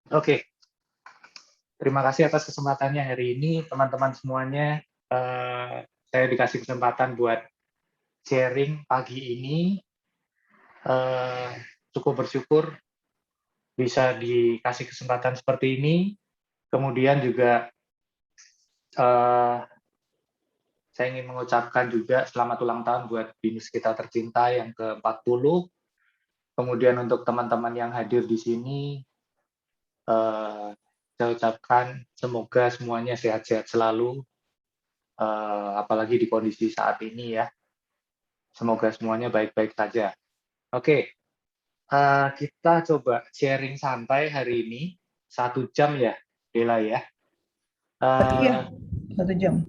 Oke, terima kasih atas kesempatannya hari ini, teman-teman semuanya. Saya dikasih kesempatan buat sharing pagi ini. Eh, Cukup bersyukur bisa dikasih kesempatan seperti ini. Kemudian juga eh, saya ingin mengucapkan juga selamat ulang tahun buat BINUS kita tercinta yang ke-40. Kemudian untuk teman-teman yang hadir di sini, saya ucapkan semoga semuanya sehat-sehat selalu, apalagi di kondisi saat ini ya. Semoga semuanya baik-baik saja. Oke, kita coba sharing santai hari ini, 1 jam ya, Dela ya. Iya, Eh, 1 jam.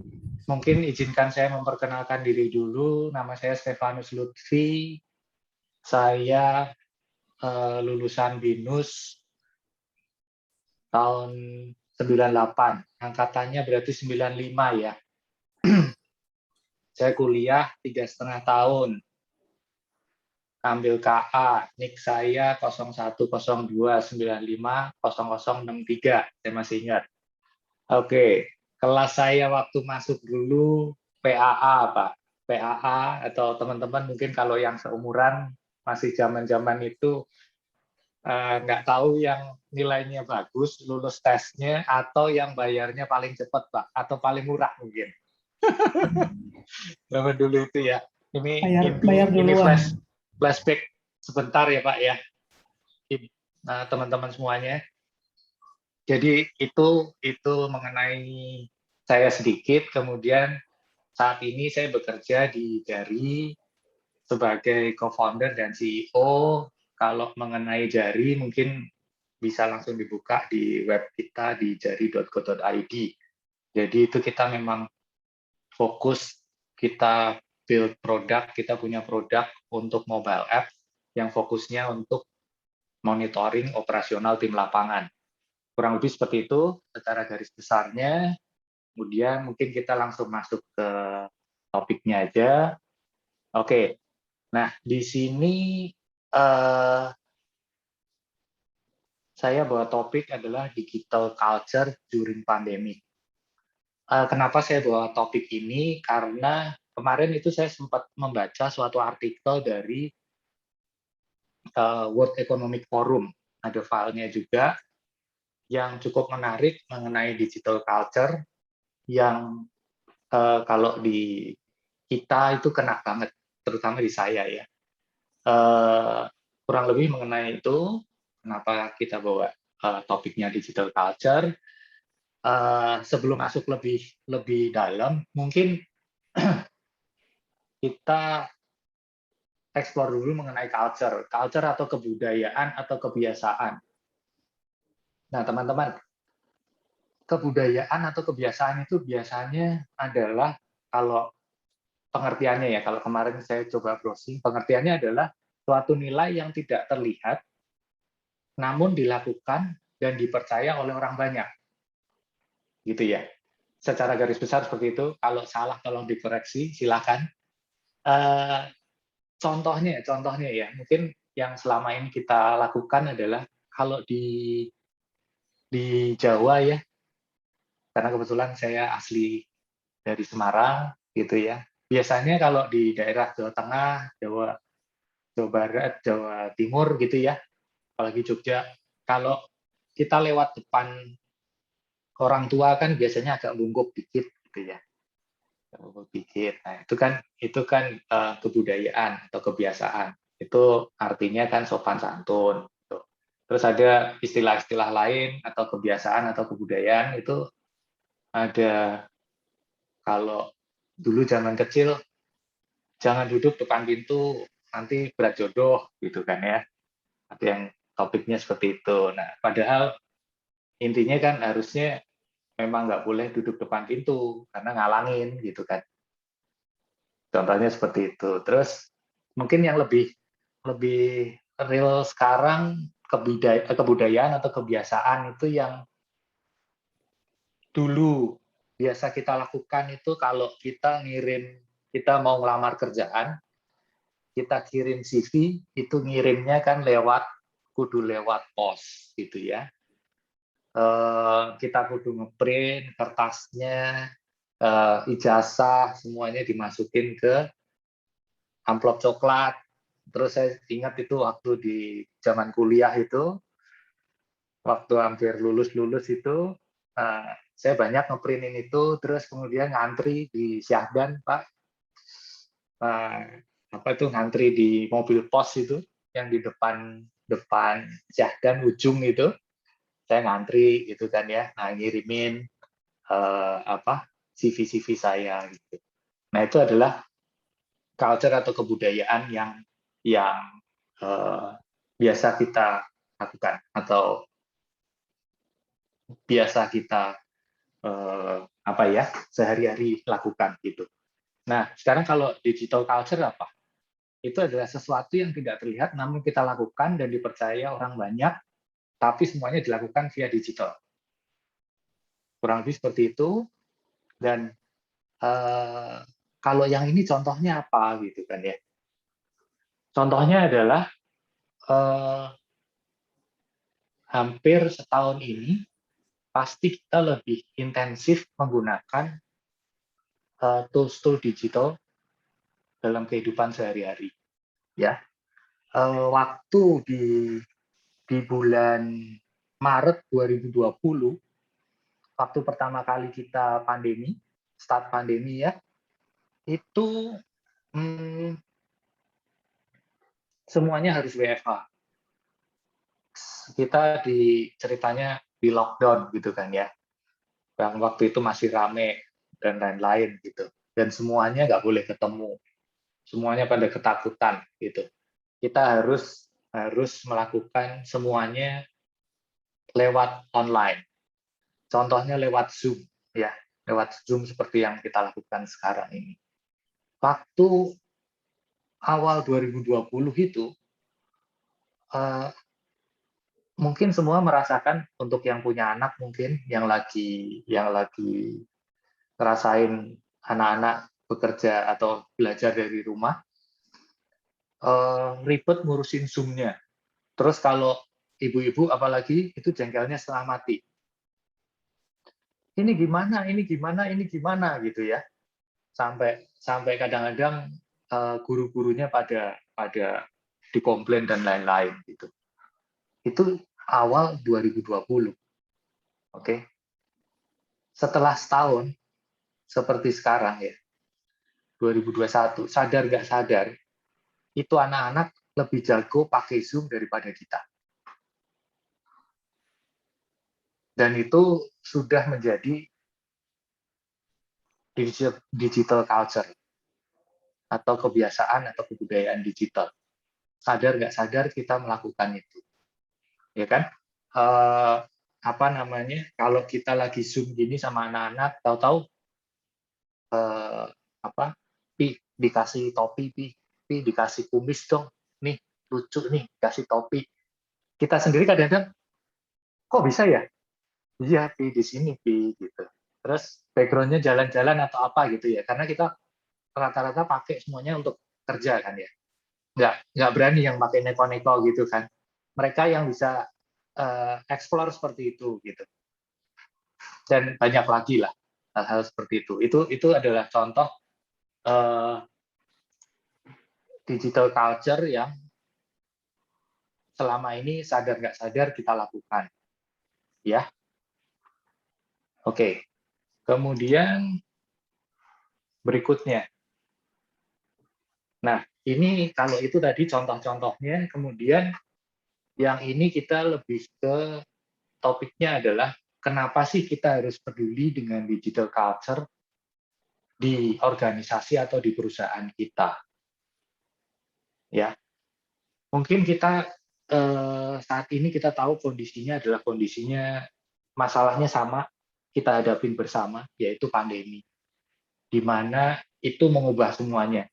Mungkin izinkan saya memperkenalkan diri dulu. Nama saya Stefanus Lutfi. Saya lulusan BINUS tahun 98. Angkatannya berarti 95 ya. Saya kuliah 3,5 tahun. Ambil KA, NIK saya 0102950063. Saya masih ingat. Oke, kelas saya waktu masuk dulu PAA, Pak. PAA atau teman-teman mungkin kalau yang seumuran masih zaman-zaman itu nggak tahu yang nilainya bagus, lulus tesnya, atau yang bayarnya paling cepat, Pak, atau paling murah mungkin. Zaman dulu itu ya. Ini Bayar ini duluan. flashback sebentar ya, Pak ya. Teman-teman semuanya. Jadi itu mengenai saya sedikit. Kemudian saat ini saya bekerja di Jari sebagai co-founder dan CEO. Kalau mengenai Jari mungkin bisa langsung dibuka di web kita di jari.co.id. Jadi itu kita memang fokus, kita build produk, kita punya produk untuk mobile app yang fokusnya untuk monitoring operasional tim lapangan. Kurang lebih seperti itu secara garis besarnya. Kemudian mungkin kita langsung masuk ke topiknya aja. Oke, nah di sini eh, saya bawa topik adalah digital culture during pandemic. Kenapa saya bawa topik ini? Karena kemarin itu saya sempat membaca suatu artikel dari World Economic Forum. Ada filenya juga yang cukup menarik mengenai digital culture yang kalau di kita itu kena banget, terutama di saya ya. Kurang lebih mengenai itu, kenapa kita bawa topiknya digital culture. Sebelum masuk lebih lebih dalam, mungkin kita explore dulu mengenai culture atau kebudayaan atau kebiasaan. Nah, teman-teman, kebudayaan atau kebiasaan itu biasanya adalah kalau pengertiannya ya, kalau kemarin saya coba browsing, pengertiannya adalah suatu nilai yang tidak terlihat, namun dilakukan dan dipercaya oleh orang banyak. Gitu ya. Secara garis besar seperti itu, kalau salah tolong dikoreksi, silakan. Eh, contohnya ya, mungkin yang selama ini kita lakukan adalah kalau di Jawa ya, karena kebetulan saya asli dari Semarang gitu ya. Biasanya kalau di daerah Jawa Tengah, Jawa Barat, Jawa Timur gitu ya, apalagi Jogja, kalau kita lewat depan orang tua kan biasanya agak bungkuk dikit gitu ya. Bungkuk dikit. Nah, itu kan kebudayaan atau kebiasaan. Itu artinya kan sopan santun. Gitu. Terus ada istilah-istilah lain atau kebiasaan atau kebudayaan itu ada. Kalau dulu zaman kecil jangan duduk depan pintu, nanti berat jodoh gitu kan ya. Ada yang topiknya seperti itu. Nah, padahal intinya kan harusnya memang nggak boleh duduk depan pintu karena ngalangin gitu kan. Contohnya seperti itu. Terus mungkin yang lebih lebih real sekarang kebudayaan atau kebiasaan itu yang dulu biasa kita lakukan itu kalau kita mau ngelamar kerjaan, kita kirim CV, itu ngirimnya kan kudu lewat pos gitu ya. kita kudu ngeprint kertasnya, ijazah semuanya dimasukin ke amplop coklat. Terus saya ingat itu waktu di zaman kuliah itu, waktu hampir lulus itu, saya banyak ngeprintin itu, terus kemudian ngantri di Syahdan, Pak. Apa itu ngantri di mobil pos itu, yang di depan depan Syahdan ujung itu, saya ngantri gitu kan ya, ngirimin CV-CV saya gitu. Nah itu adalah culture atau kebudayaan yang biasa kita lakukan atau biasa kita sehari-hari lakukan gitu. Nah sekarang kalau digital culture apa? Itu adalah sesuatu yang tidak terlihat namun kita lakukan dan dipercaya orang banyak, tapi semuanya dilakukan via digital. Kurang lebih seperti itu. Dan kalau yang ini contohnya apa gitu kan ya? Contohnya adalah hampir setahun ini pasti kita lebih intensif menggunakan tools-tool digital dalam kehidupan sehari-hari. Ya, waktu di bulan Maret 2020, waktu pertama kali kita start pandemi ya, itu semuanya harus WFH. Kita ceritanya di lockdown gitu kan ya, yang waktu itu masih rame dan lain-lain gitu, dan semuanya nggak boleh ketemu, semuanya pada ketakutan gitu. Kita harus melakukan semuanya lewat online. Contohnya lewat Zoom ya, lewat Zoom seperti yang kita lakukan sekarang ini. Waktu awal 2020 itu mungkin semua merasakan, untuk yang punya anak mungkin yang lagi ngerasain anak-anak bekerja atau belajar dari rumah, ribet ngurusin Zoom-nya. Terus kalau ibu-ibu apalagi itu jengkelnya setengah mati. Ini gimana, ini gimana, ini gimana gitu ya. Sampai kadang-kadang guru-gurunya pada dikomplain dan lain-lain gitu. Itu awal 2020. Oke. Setelah setahun seperti sekarang ya, 2021, sadar nggak sadar, itu anak-anak lebih jago pakai Zoom daripada kita. Dan itu sudah menjadi digital culture atau kebiasaan atau kebudayaan digital. Sadar nggak sadar kita melakukan itu, ya kan? Kalau kita lagi Zoom gini sama anak-anak, tahu-tahu dikasih topi, dikasih kumis dong, nih lucu nih, kasih topi. Kita sendiri kadang-kadang, kok bisa ya? Iya, di sini, gitu. Terus background-nya jalan-jalan atau apa gitu ya, karena kita rata-rata pakai semuanya untuk kerja kan ya. Nggak berani yang pakai neko-neko gitu kan. Mereka yang bisa explore seperti itu gitu. Dan banyak lagi lah hal-hal seperti itu. Itu adalah contoh digital culture yang selama ini sadar nggak sadar kita lakukan. Ya, oke. Kemudian berikutnya. Nah, ini kalau itu tadi contoh-contohnya, kemudian yang ini kita lebih ke topiknya adalah kenapa sih kita harus peduli dengan digital culture di organisasi atau di perusahaan kita. Ya, mungkin kita saat ini kita tahu kondisinya adalah masalahnya sama, kita hadapin bersama, yaitu pandemi, di mana itu mengubah semuanya.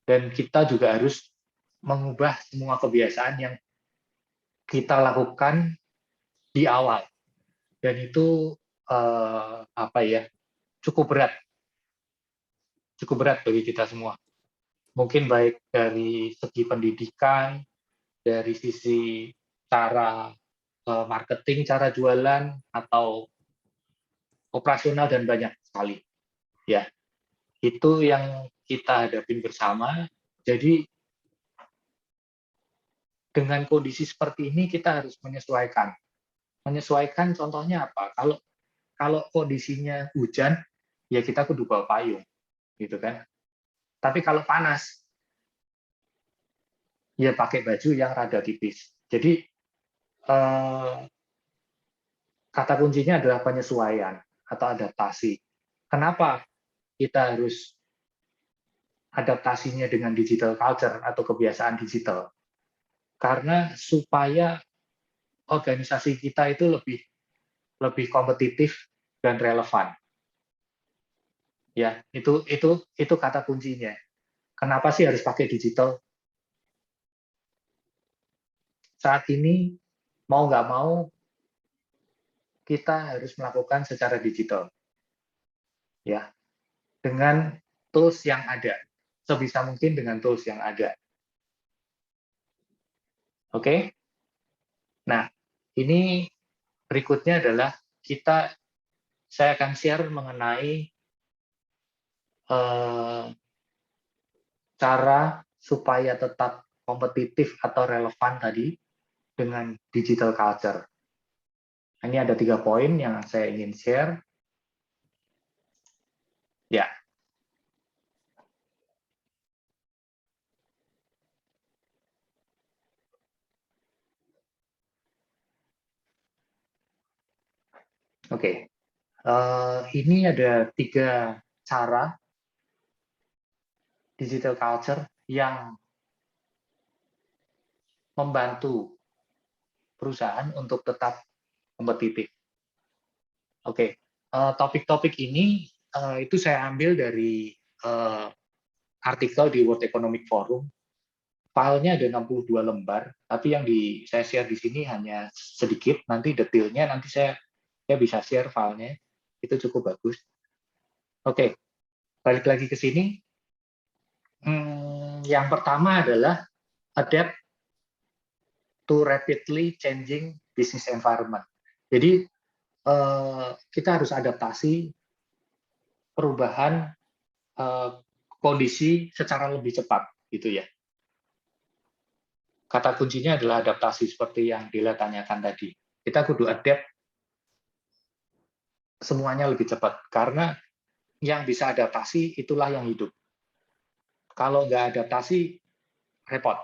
Dan kita juga harus mengubah semua kebiasaan yang kita lakukan di awal. Dan itu cukup berat bagi kita semua. Mungkin baik dari segi pendidikan, dari sisi cara marketing, cara jualan, atau operasional dan banyak sekali. Ya, itu yang kita hadapin bersama. Jadi dengan kondisi seperti ini kita harus menyesuaikan. Menyesuaikan contohnya apa? Kalau kalau kondisinya hujan, ya kita kudu bawa payung, gitu kan. Tapi kalau panas, ya pakai baju yang rada tipis. Jadi kata kuncinya adalah penyesuaian atau adaptasi. Kenapa kita harus adaptasinya dengan digital culture atau kebiasaan digital? Karena supaya organisasi kita itu lebih lebih kompetitif dan relevan. Ya, itu kata kuncinya. Kenapa sih harus pakai digital? Saat ini mau nggak mau kita harus melakukan secara digital, ya, dengan tools yang ada, sebisa mungkin dengan tools yang ada. Oke? Nah, ini berikutnya adalah saya akan share mengenai cara supaya tetap kompetitif atau relevan tadi dengan digital culture. Ini ada 3 poin yang saya ingin share. Ya. Oke. Ini ada 3 cara digital culture yang membantu perusahaan untuk tetap kompetitif. Oke. Topik-topik ini itu saya ambil dari artikel di World Economic Forum. Filenya ada 62 lembar, tapi yang saya share di sini hanya sedikit. Nanti detailnya nanti saya bisa share filenya. Itu cukup bagus. Oke, balik lagi ke sini. Yang pertama adalah adapt to rapidly changing business environment. Jadi kita harus adaptasi perubahan kondisi secara lebih cepat, gitu ya. Kata kuncinya adalah adaptasi seperti yang Dila tanyakan tadi. Kita kudu adapt semuanya lebih cepat karena yang bisa adaptasi itulah yang hidup. Kalau nggak adaptasi repot,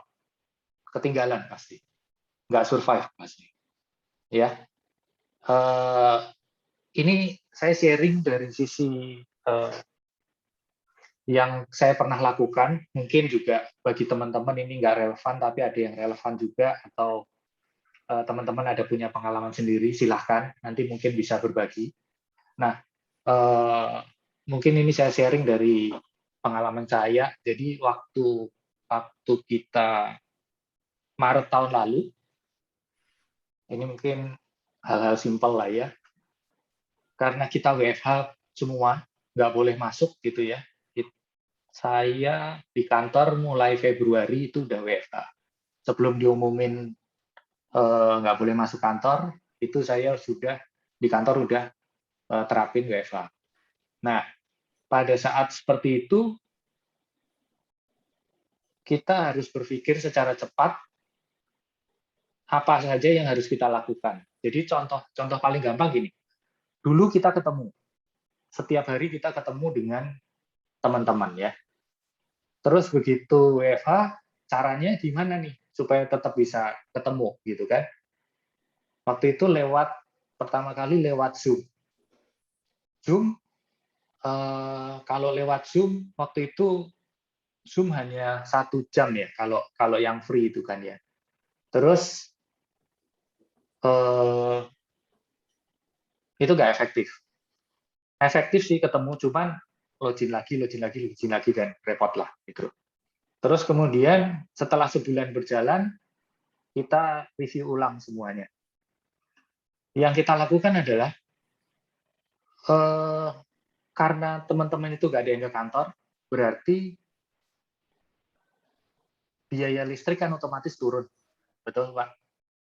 ketinggalan pasti, nggak survive pasti. Ya, ini saya sharing dari sisi yang saya pernah lakukan. Mungkin juga bagi teman-teman ini nggak relevan, tapi ada yang relevan juga, atau teman-teman ada punya pengalaman sendiri, silahkan, nanti mungkin bisa berbagi. Nah, mungkin ini saya sharing dari pengalaman saya. Jadi waktu kita Maret tahun lalu, ini mungkin hal-hal simpel lah ya, karena kita WFH semua, nggak boleh masuk gitu ya. Saya di kantor mulai Februari itu udah WFH. Sebelum diumumin nggak boleh masuk kantor, itu saya sudah di kantor udah terapin WFH. Nah, pada saat seperti itu, kita harus berpikir secara cepat apa saja yang harus kita lakukan. Jadi contoh paling gampang gini, dulu kita ketemu, setiap hari kita ketemu dengan teman-teman ya. Terus begitu WFH, caranya gimana nih supaya tetap bisa ketemu gitu kan? Waktu itu pertama kali lewat Zoom. Zoom, kalau lewat Zoom waktu itu Zoom hanya 1 jam ya, kalau yang free itu kan ya. Terus itu nggak efektif. Efektif sih ketemu, cuman login lagi dan repot lah gitu. Terus kemudian setelah sebulan berjalan, kita review ulang semuanya. Yang kita lakukan adalah karena teman-teman itu nggak ada yang ke kantor, berarti biaya listrik kan otomatis turun, betul Pak,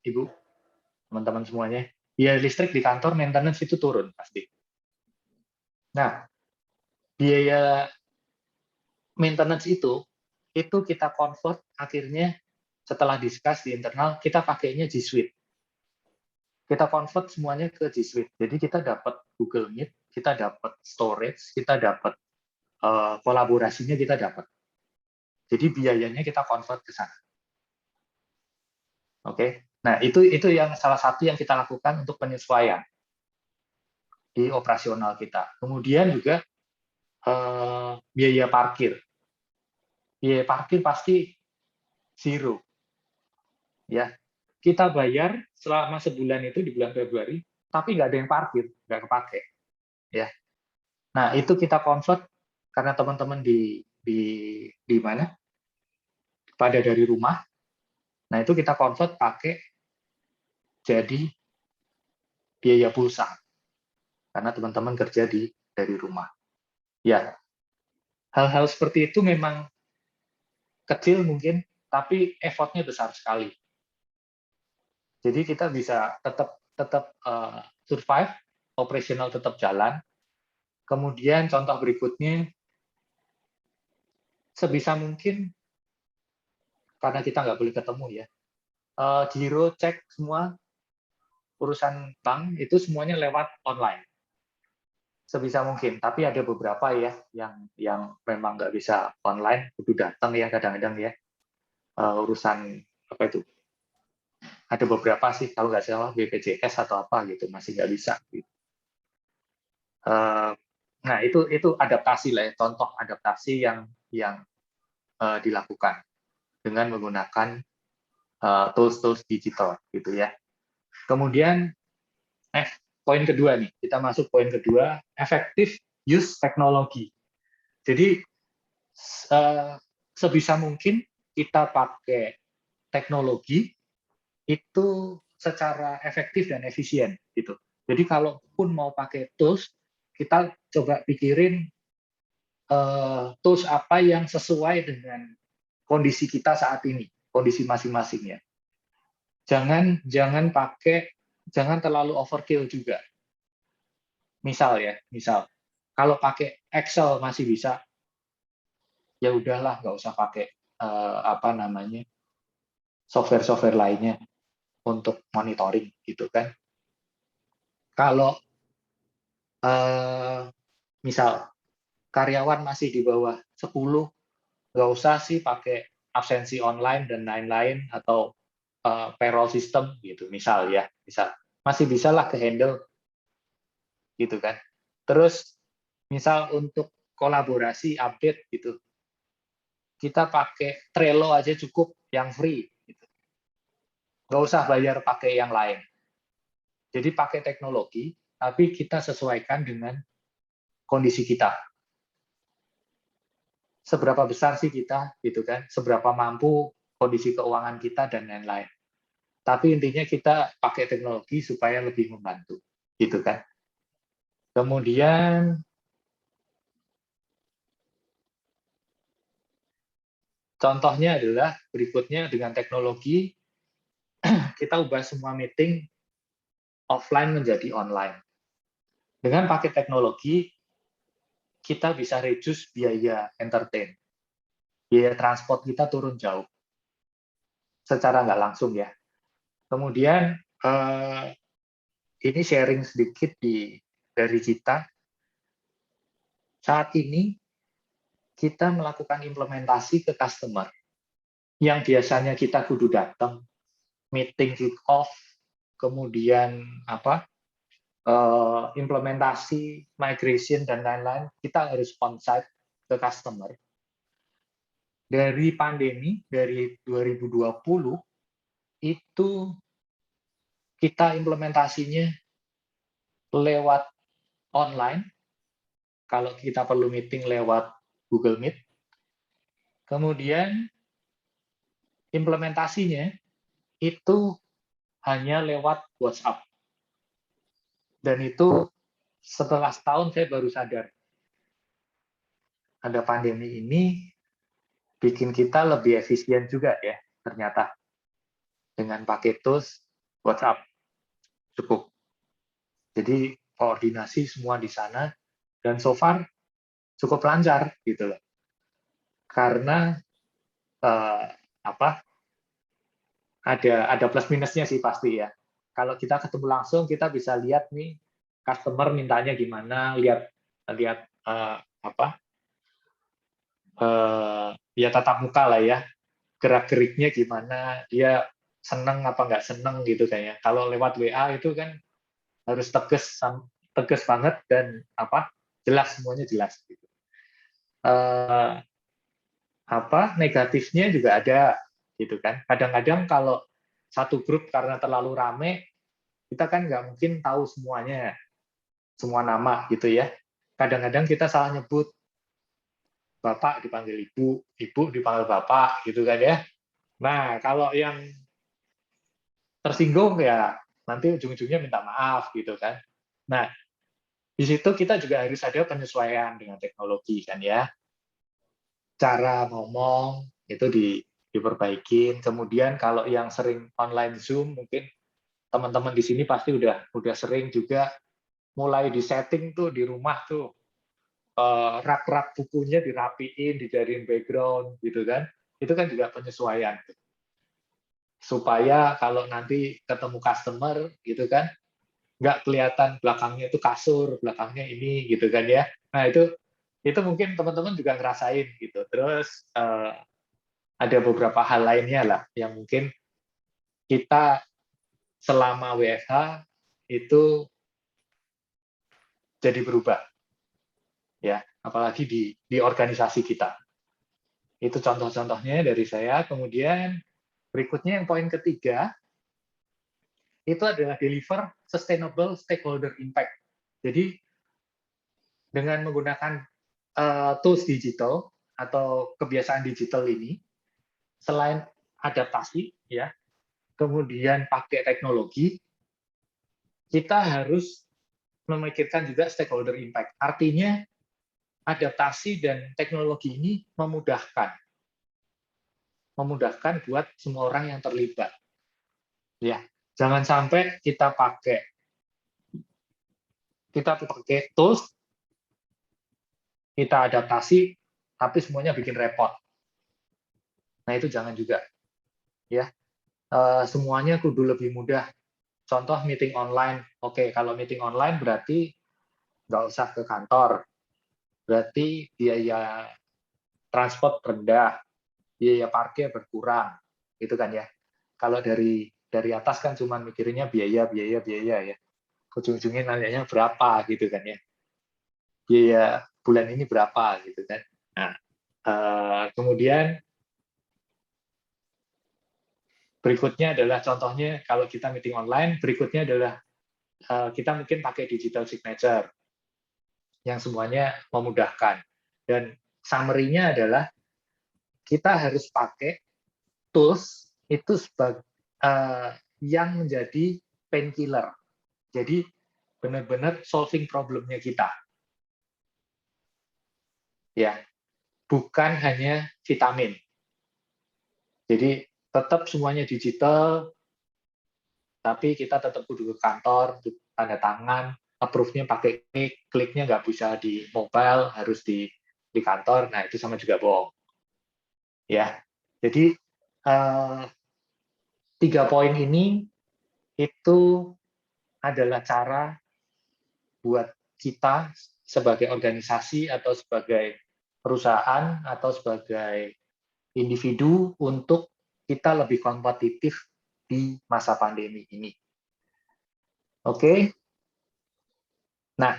Ibu? teman-teman semuanya. Biaya listrik di kantor maintenance itu turun pasti. Nah, biaya maintenance itu kita convert akhirnya setelah discuss di internal, kita pakainya G Suite. Kita convert semuanya ke G Suite. Jadi kita dapat Google Meet, kita dapat storage, kita dapat kolaborasinya kita dapat. Jadi biayanya kita convert ke sana. Oke. Nah, itu yang salah satu yang kita lakukan untuk penyesuaian di operasional kita. Kemudian juga biaya parkir. Biaya parkir pasti zero. Ya, kita bayar selama sebulan itu di bulan Februari, tapi nggak ada yang parkir, nggak kepake. Ya, nah itu kita convert karena teman-teman di mana? Pada dari rumah. Nah itu kita convert pakai jadi biaya pulsa karena teman-teman kerja dari rumah. Ya, hal-hal seperti itu memang kecil mungkin, tapi effortnya besar sekali. Jadi kita bisa tetap survive, operasional tetap jalan. Kemudian contoh berikutnya, sebisa mungkin karena kita nggak boleh ketemu ya, giro cek semua urusan bank itu semuanya lewat online. Sebisa mungkin, tapi ada beberapa ya yang memang nggak bisa online, kudu datang ya kadang-kadang ya, urusan apa itu, ada beberapa sih kalau nggak salah BPJS atau apa gitu masih nggak bisa. Gitu. Nah itu adaptasi lah ya, contoh adaptasi yang dilakukan dengan menggunakan tools digital gitu ya. Kemudian poin kedua nih, kita masuk poin kedua, effective use teknologi. Jadi sebisa mungkin kita pakai teknologi itu secara efektif dan efisien gitu. Jadi kalaupun mau pakai tools, kita coba pikirin tools apa yang sesuai dengan kondisi kita saat ini, kondisi masing-masingnya. Jangan terlalu overkill juga. Misal kalau pakai Excel masih bisa, ya udahlah nggak usah pakai software lainnya untuk monitoring gitu kan. Kalau misal karyawan masih di bawah 10, nggak usah sih pakai absensi online dan lain-lain atau payroll system gitu misal masih bisa lah ke handle gitu kan. Terus misal untuk kolaborasi update gitu, kita pakai Trello aja cukup yang free gitu. Nggak usah bayar pakai yang lain. Jadi pakai teknologi tapi kita sesuaikan dengan kondisi kita. Seberapa besar sih kita gitu kan, seberapa mampu kondisi keuangan kita dan lain-lain. Tapi intinya kita pakai teknologi supaya lebih membantu gitu kan. Kemudian contohnya adalah berikutnya dengan teknologi kita ubah semua meeting offline menjadi online. Dengan pakai teknologi kita bisa reduce biaya entertain. Biaya transport kita turun jauh. Secara nggak langsung ya. Kemudian ini sharing sedikit dari kita. Saat ini kita melakukan implementasi ke customer yang biasanya kita kudu datang, meeting kick off, kemudian implementasi, migration dan lain-lain, kita harus on-site ke customer. Dari pandemi dari 2020 itu kita implementasinya lewat online. Kalau kita perlu meeting lewat Google Meet. Kemudian implementasinya itu hanya lewat WhatsApp. Dan itu setelah setahun saya baru sadar. Ada pandemi ini bikin kita lebih efisien juga ya ternyata dengan pakai tools WhatsApp. cukup. Jadi koordinasi semua di sana dan so far cukup lancar gitu loh. Karena eh, apa? Ada plus minusnya sih pasti ya. Kalau kita ketemu langsung kita bisa lihat nih customer mintanya gimana, lihat lihat apa? Ya tatap muka lah ya, gerak-geriknya gimana, dia seneng apa nggak seneng gitu kayaknya. Kalau lewat WA itu kan harus tegas banget dan apa jelas, semuanya jelas gitu. Apa negatifnya juga ada gitu kan. Kadang-kadang kalau satu grup karena terlalu rame, kita kan nggak mungkin tahu semuanya, semua nama gitu ya. Kadang-kadang kita salah nyebut, bapak dipanggil ibu, ibu dipanggil bapak gitu kan ya. Nah kalau yang tersinggung ya nanti ujung-ujungnya minta maaf gitu kan. Nah di situ kita juga harus ada penyesuaian dengan teknologi kan ya. Cara ngomong itu diperbaikin. Kemudian kalau yang sering online Zoom, mungkin teman-teman di sini pasti udah sering juga mulai di setting tuh di rumah tuh rak-rak bukunya dirapiin, dijadiin background gitu kan. Itu kan juga penyesuaian supaya kalau nanti ketemu customer gitu kan nggak kelihatan belakangnya itu kasur, belakangnya ini gitu kan ya. Nah itu mungkin teman-teman juga ngerasain gitu. Terus ada beberapa hal lainnya lah yang mungkin kita selama WFH itu jadi berubah ya, apalagi di organisasi kita. Itu contoh-contohnya dari saya. Kemudian berikutnya yang poin ketiga itu adalah deliver sustainable stakeholder impact. Jadi dengan menggunakan tools digital atau kebiasaan digital ini, selain adaptasi ya, kemudian pakai teknologi, kita harus memikirkan juga stakeholder impact. Artinya adaptasi dan teknologi ini memudahkan buat semua orang yang terlibat. Ya, jangan sampai kita pakai tools, kita adaptasi, tapi semuanya bikin repot. Nah itu jangan juga, ya. Semuanya kudu lebih mudah. Contoh meeting online. Oke, kalau meeting online berarti nggak usah ke kantor. Berarti biaya transport rendah, biaya parkir berkurang, gitu kan ya. Kalau dari atas kan cuma mikirnya biaya ya. Ujung-ujungnya nanyanya berapa gitu kan ya. Biaya bulan ini berapa gitu kan. Nah, kemudian berikutnya adalah contohnya kalau kita meeting online, berikutnya adalah kita mungkin pakai digital signature yang semuanya memudahkan. Dan summary-nya adalah kita harus pakai tools itu sebagai yang menjadi painkiller. Jadi benar-benar solving problemnya kita. Ya, bukan hanya vitamin. Jadi tetap semuanya digital, tapi kita tetap kudu ke kantor, tanda tangan, approve-nya pakai kliknya nggak bisa di mobile, harus di kantor. Nah itu sama juga bohong. Ya, jadi 3 poin ini itu adalah cara buat kita sebagai organisasi atau sebagai perusahaan atau sebagai individu untuk kita lebih kompetitif di masa pandemi ini. Oke. Nah,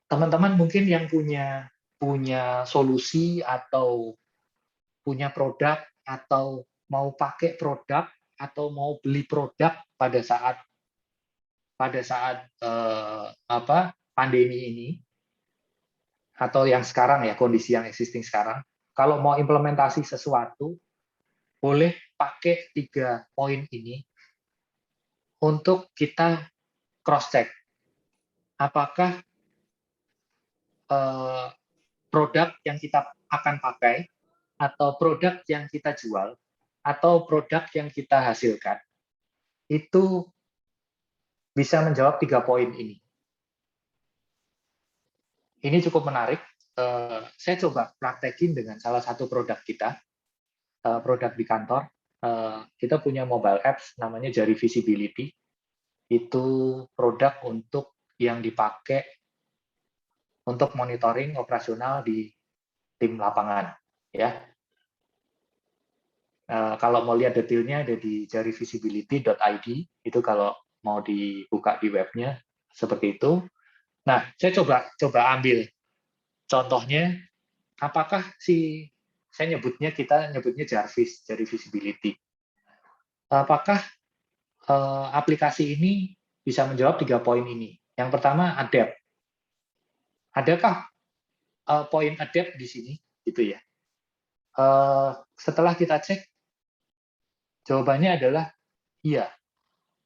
teman-teman mungkin yang punya solusi atau punya produk atau mau pakai produk atau mau beli produk pada saat pandemi ini atau yang sekarang ya, kondisi yang existing sekarang, kalau mau implementasi sesuatu boleh pakai 3 poin ini untuk kita cross check apakah produk yang kita akan pakai atau produk yang kita jual atau produk yang kita hasilkan itu bisa menjawab 3 poin ini. Ini cukup menarik. Saya coba praktekin dengan salah satu produk kita, produk di kantor. Kita punya mobile apps namanya Jari Visibility. Itu produk untuk yang dipakai untuk monitoring operasional di tim lapangan. Ya, kalau mau lihat detailnya ada di jarivisibility.id. Itu kalau mau dibuka di webnya seperti itu. Nah, saya coba ambil contohnya. Apakah kita nyebutnya Jarvis, Jari Visibility. Apakah aplikasi ini bisa menjawab 3 poin ini? Yang pertama, adapt. Adakah poin adapt di sini? Gitu ya. Setelah kita cek, jawabannya adalah iya.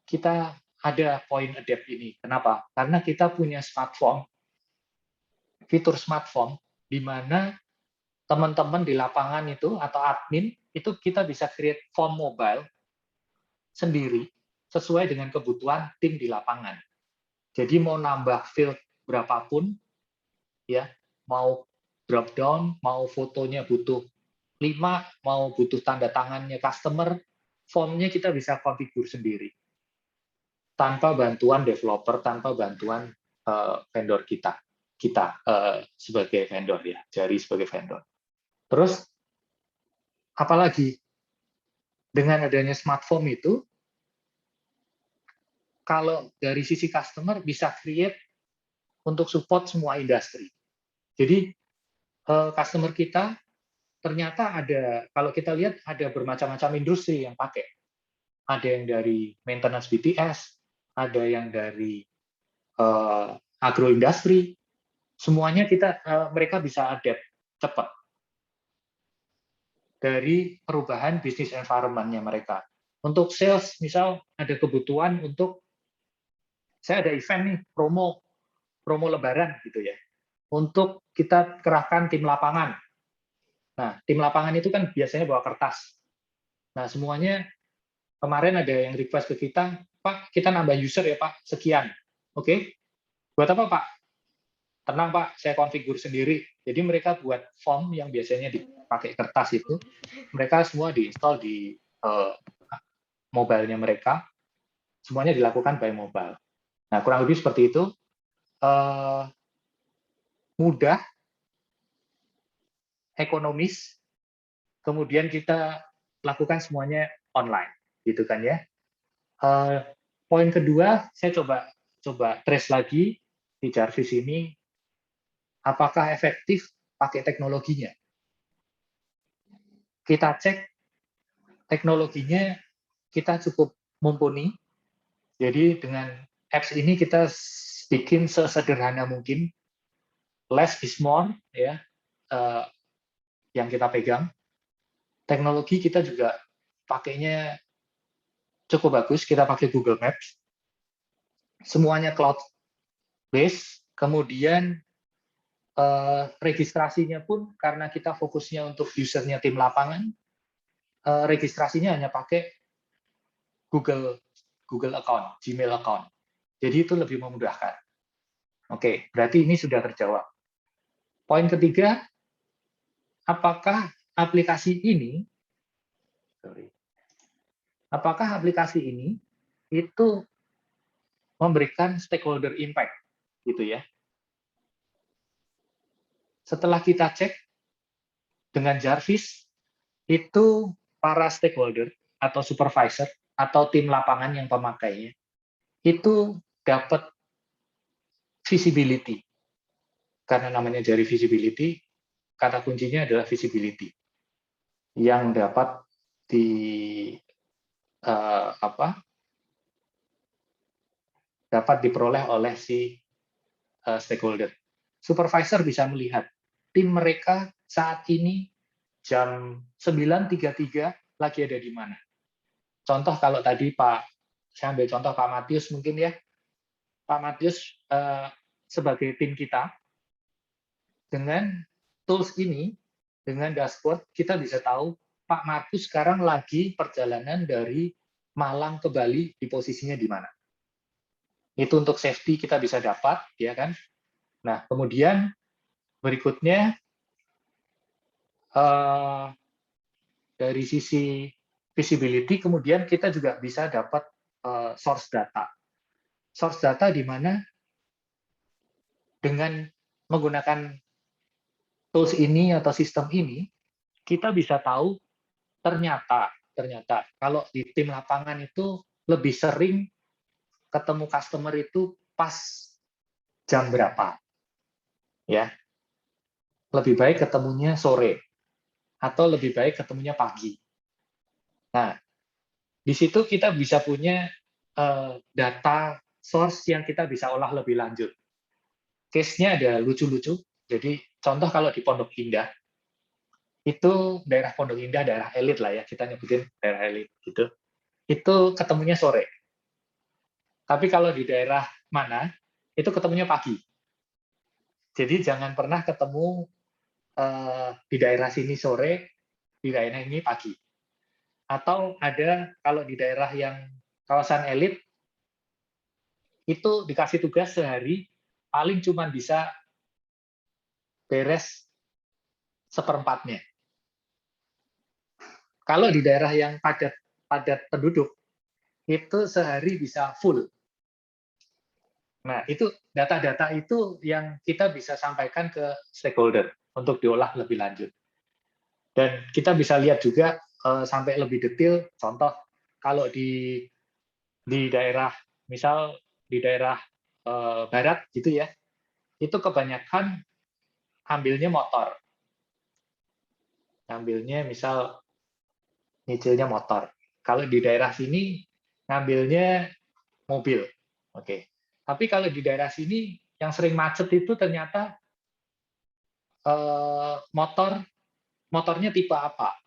Kita ada poin adapt ini. Kenapa? Karena kita punya smartphone, fitur smartphone, di mana teman-teman di lapangan itu atau admin itu kita bisa create form mobile sendiri sesuai dengan kebutuhan tim di lapangan. Jadi mau nambah field berapapun, ya, mau drop down, mau fotonya butuh 5, mau butuh tanda tangannya customer, formnya kita bisa konfigur sendiri tanpa bantuan developer, tanpa bantuan vendor kita sebagai vendor, ya, Jari sebagai vendor. Terus apalagi dengan adanya smartphone itu, kalau dari sisi customer bisa create untuk support semua industri. Jadi customer kita ternyata ada, kalau kita lihat ada bermacam-macam industri yang pakai. Ada yang dari maintenance BTS, ada yang dari agroindustri, semuanya mereka bisa adapt cepat dari perubahan bisnis environment-nya mereka. Untuk sales, misal ada kebutuhan untuk, saya ada event nih, promo lebaran gitu ya, untuk kita kerahkan tim lapangan. Nah, tim lapangan itu kan biasanya bawa kertas. Nah, semuanya kemarin ada yang request ke kita, Pak, kita nambah user ya Pak, sekian. Oke, buat apa Pak? Tenang Pak, saya konfigur sendiri. Jadi mereka buat form yang biasanya dipakai kertas itu, mereka semua diinstal di mobile-nya mereka, semuanya dilakukan by mobile. Nah, kurang lebih seperti itu. Mudah, ekonomis, kemudian kita lakukan semuanya online, gitu kan ya. Poin kedua, saya coba trace lagi di Jarvis ini, apakah efektif pakai teknologinya. Kita cek teknologinya, kita cukup mumpuni. Jadi dengan apps ini kita bikin sesederhana mungkin, less is more, ya, yang kita pegang. Teknologi kita juga pakainya cukup bagus, kita pakai Google Maps. Semuanya cloud based, kemudian registrasinya pun karena kita fokusnya untuk usernya tim lapangan, registrasinya hanya pakai Google account, Gmail account. Jadi itu lebih memudahkan. Oke, berarti ini sudah terjawab. Poin ketiga, apakah aplikasi ini itu memberikan stakeholder impact, gitu ya. Setelah kita cek dengan Jarvis, itu para stakeholder atau supervisor atau tim lapangan yang pemakainya itu dapat visibility. Karena namanya Jari Visibility, kata kuncinya adalah visibility yang dapat dapat diperoleh oleh si stakeholder. Supervisor bisa melihat tim mereka saat ini jam 9.33 lagi ada di mana. Contoh kalau tadi saya ambil contoh Pak Matius mungkin ya. Pak Matius sebagai tim kita, dengan tools ini, dengan dashboard, kita bisa tahu Pak Markus sekarang lagi perjalanan dari Malang ke Bali di posisinya di mana. Itu untuk safety kita bisa dapat, ya kan? Nah, kemudian berikutnya dari sisi visibility, kemudian kita juga bisa dapat source data. Source data di mana dengan menggunakan tools ini atau sistem ini, kita bisa tahu ternyata kalau di tim lapangan itu lebih sering ketemu customer itu pas jam berapa, ya. Lebih baik ketemunya sore atau lebih baik ketemunya pagi. Nah, di situ kita bisa punya data source yang kita bisa olah lebih lanjut. Case-nya ada lucu-lucu. Jadi contoh kalau di Pondok Indah, itu daerah Pondok Indah, daerah elit lah ya, kita nyebutin daerah elit gitu. Itu ketemunya sore. Tapi kalau di daerah mana, itu ketemunya pagi. Jadi jangan pernah ketemu di daerah sini sore, di daerah ini pagi. Atau ada kalau di daerah yang kawasan elit, itu dikasih tugas sehari, paling cuma bisa beres seperempatnya. Kalau di daerah yang padat penduduk, itu sehari bisa full. Nah, itu data-data itu yang kita bisa sampaikan ke stakeholder untuk diolah lebih lanjut. Dan kita bisa lihat juga sampai lebih detail, contoh kalau di daerah, misal di daerah barat gitu ya, itu kebanyakan ambilnya motor. Ngambilnya misal nyicilnya motor. Kalau di daerah sini ngambilnya mobil. Oke. Tapi kalau di daerah sini yang sering macet itu ternyata motornya tipe apa.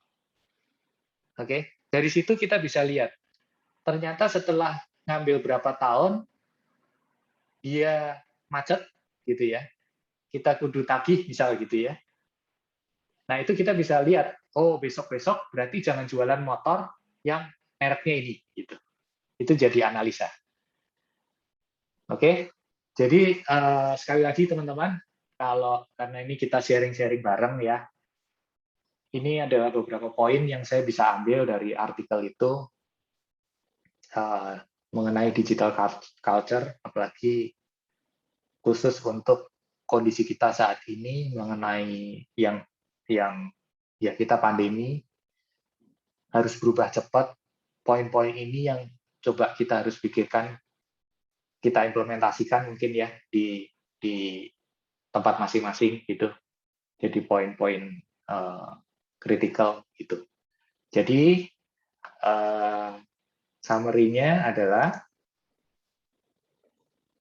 Oke. Dari situ kita bisa lihat. Ternyata setelah ngambil berapa tahun dia macet gitu ya. Kita kudu tagih misal gitu ya. Nah, itu kita bisa lihat, oh besok-besok berarti jangan jualan motor yang mereknya ini gitu. Itu jadi analisa. Oke, jadi sekali lagi teman-teman, karena ini kita sharing-sharing bareng ya, ini adalah beberapa poin yang saya bisa ambil dari artikel itu mengenai digital culture, apalagi khusus untuk kondisi kita saat ini mengenai yang ya kita pandemi harus berubah cepat. Poin-poin ini yang coba kita harus pikirkan, kita implementasikan mungkin ya di tempat masing-masing gitu. Jadi poin-poin kritikal gitu. Jadi summary-nya adalah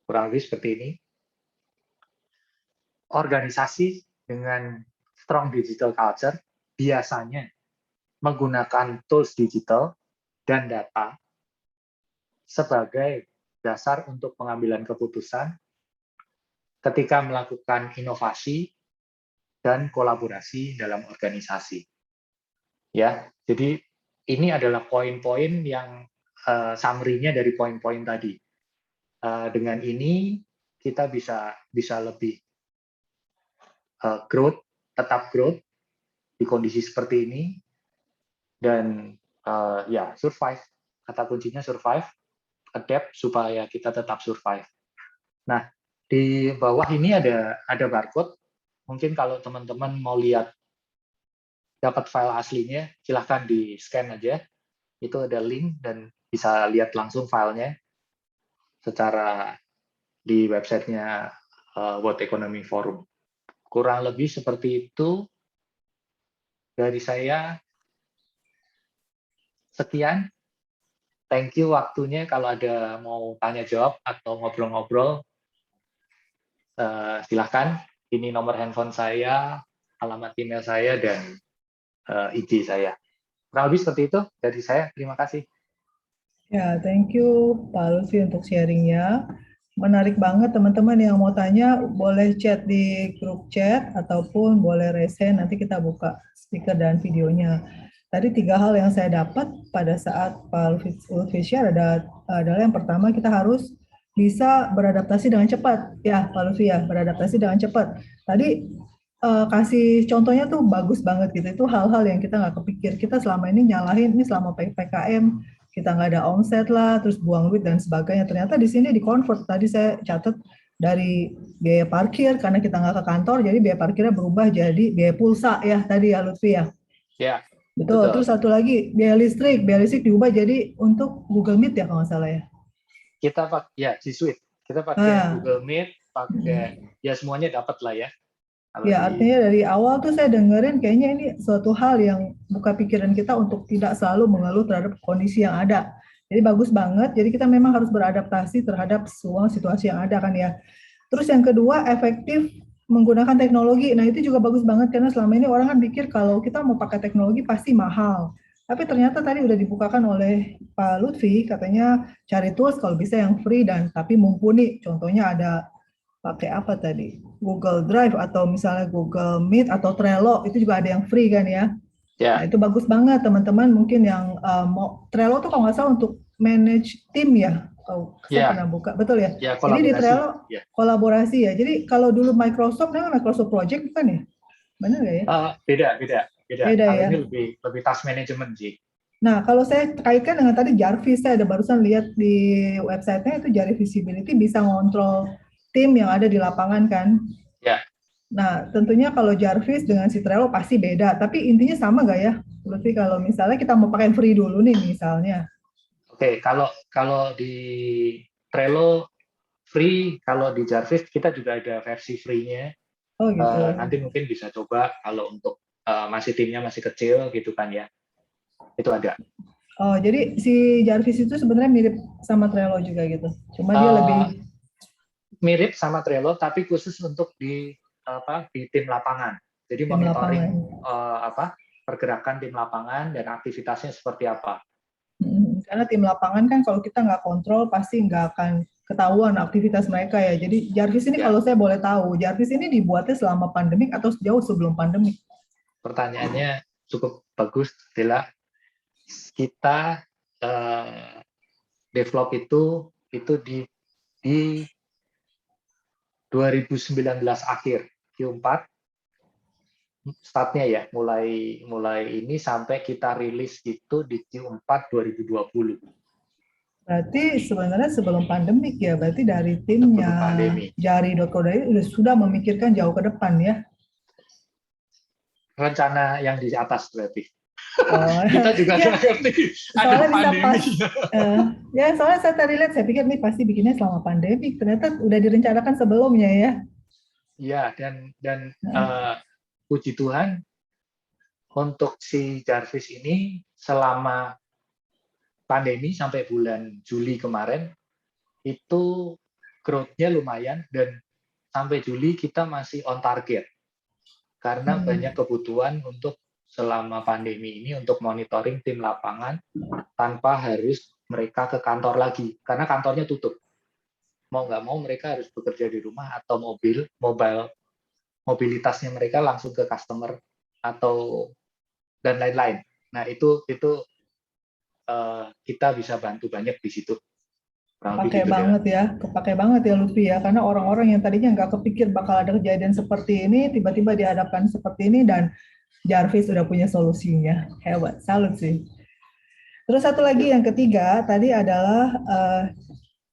kurang lebih seperti ini. Organisasi dengan strong digital culture biasanya menggunakan tools digital dan data sebagai dasar untuk pengambilan keputusan ketika melakukan inovasi dan kolaborasi dalam organisasi. Ya, jadi ini adalah poin-poin yang summary-nya dari poin-poin tadi. Dengan ini kita bisa lebih tetap growth di kondisi seperti ini, dan ya survive. Kata kuncinya survive, adapt supaya kita tetap survive. Nah, di bawah ini ada barcode. Mungkin kalau teman-teman mau lihat dapat file aslinya, silahkan di-scan aja. Itu ada link dan bisa lihat langsung filenya secara di websitenya World Economic Forum. Kurang lebih seperti itu dari saya. Sekian. Thank you waktunya. Kalau ada mau tanya jawab atau ngobrol-ngobrol, silahkan. Ini nomor handphone saya, alamat email saya, dan IG saya. Kurang lebih seperti itu dari saya. Terima kasih. Ya, thank you Pak Lutfi untuk sharingnya. Menarik banget teman-teman yang mau tanya, boleh chat di grup chat ataupun boleh raise hand, nanti kita buka speaker dan videonya. Tadi 3 hal yang saya dapat pada saat Pak Lutfi share adalah yang pertama kita harus bisa beradaptasi dengan cepat. Ya, Pak Lutfi ya, beradaptasi dengan cepat. Tadi kasih contohnya tuh bagus banget gitu. Itu hal-hal yang kita nggak kepikir. Kita selama ini nyalahin ini selama PPKM kita nggak ada omset lah, terus buang duit dan sebagainya. Ternyata di sini di convert. Tadi saya catat dari biaya parkir karena kita nggak ke kantor, jadi biaya parkirnya berubah jadi biaya pulsa ya tadi ya Lutfi ya. Ya, Betul. betul. Terus satu lagi biaya listrik diubah jadi untuk Google Meet ya kalau nggak salah ya. Kita pakai ya G Suite. Kita pakai Nah, Google Meet, pakai ya semuanya dapat lah ya. Kalau ya di artinya dari awal tuh saya dengerin kayaknya ini suatu hal yang buka pikiran kita untuk tidak selalu mengeluh terhadap kondisi yang ada. Jadi bagus banget. Jadi kita memang harus beradaptasi terhadap semua situasi yang ada kan ya. Terus yang kedua efektif menggunakan teknologi. Nah itu juga bagus banget karena selama ini orang kan pikir kalau kita mau pakai teknologi pasti mahal. Tapi ternyata tadi udah dibukakan oleh Pak Lutfi, katanya cari tools kalau bisa yang free dan tapi mumpuni. Contohnya ada pakai apa tadi? Google Drive atau misalnya Google Meet atau Trello itu juga ada yang free kan ya. Nah ya itu bagus banget teman-teman mungkin yang mau Trello tuh kalau nggak salah untuk manage tim ya. Oh, saya ya pernah buka betul ya. ya Ini di kolaborasi Trello ya. kolaborasi ya. Jadi kalau dulu Microsoft namanya Microsoft Project bukan ya? Benar nggak ya? Beda beda beda. Beda Kalau ya. ini lebih lebih task management sih. Nah, kalau saya kaitkan dengan tadi Jarvis, saya ada barusan lihat di websitenya itu Jarvis Visibility bisa ngontrol tim yang ada di lapangan kan. Ya, Nah, tentunya kalau Jarvis dengan si Trello pasti beda, tapi intinya sama nggak ya? Berarti kalau misalnya kita mau pakai free dulu nih misalnya. oke. Kalau kalau di Trello free, kalau di Jarvis kita juga ada versi free-nya. Oh gitu. Nanti mungkin bisa coba kalau untuk masih timnya masih kecil gitu kan ya. Itu ada. Oh, jadi si Jarvis itu sebenarnya mirip sama Trello juga gitu. Cuma dia Uh, lebih Mirip sama Trello tapi khusus untuk di tim lapangan. Jadi tim monitoring lapangan. pergerakan tim lapangan dan aktivitasnya seperti apa. Karena tim lapangan kan kalau kita nggak kontrol pasti nggak akan ketahuan aktivitas mereka ya. Jadi Jarvis ini Ya, kalau saya boleh tahu, Jarvis ini dibuatnya selama pandemik atau jauh sebelum pandemik? pertanyaannya cukup bagus, Dela. Kita develop itu di 2019 akhir Q4 startnya ya, mulai ini sampai kita rilis itu di Q4 2020 Berarti sebenarnya sebelum pandemik ya, berarti dari sebelum timnya pandemi. Jari.co.id sudah memikirkan jauh ke depan ya. Rencana yang di atas berarti. Oh, Kita juga ya, nggak ngerti ada soalnya bisa pandemi. pas. Ya, soalnya saya tadi lihat, saya pikir nih pasti bikinnya selama pandemi. Ternyata udah direncanakan sebelumnya ya. Ya, dan Nah, puji Tuhan untuk si Jarvis ini selama pandemi sampai bulan Juli kemarin itu growth-nya lumayan dan sampai Juli kita masih on target karena banyak hmm. kebutuhan untuk selama pandemi ini untuk monitoring tim lapangan tanpa harus mereka ke kantor lagi karena kantornya tutup. Mau nggak mau mereka harus bekerja di rumah atau mobilitasnya mereka langsung ke customer atau dan lain-lain. Nah itu kita bisa bantu banyak di situ. Kurang lebih Pakai gitu deh. banget ya, kepake banget ya Lutfi ya, karena orang-orang yang tadinya nggak kepikir bakal ada kejadian seperti ini, tiba-tiba dihadapkan seperti ini, dan Jarvis sudah punya solusinya. Hebat, salut sih. Terus satu lagi Yuk. yang ketiga, tadi adalah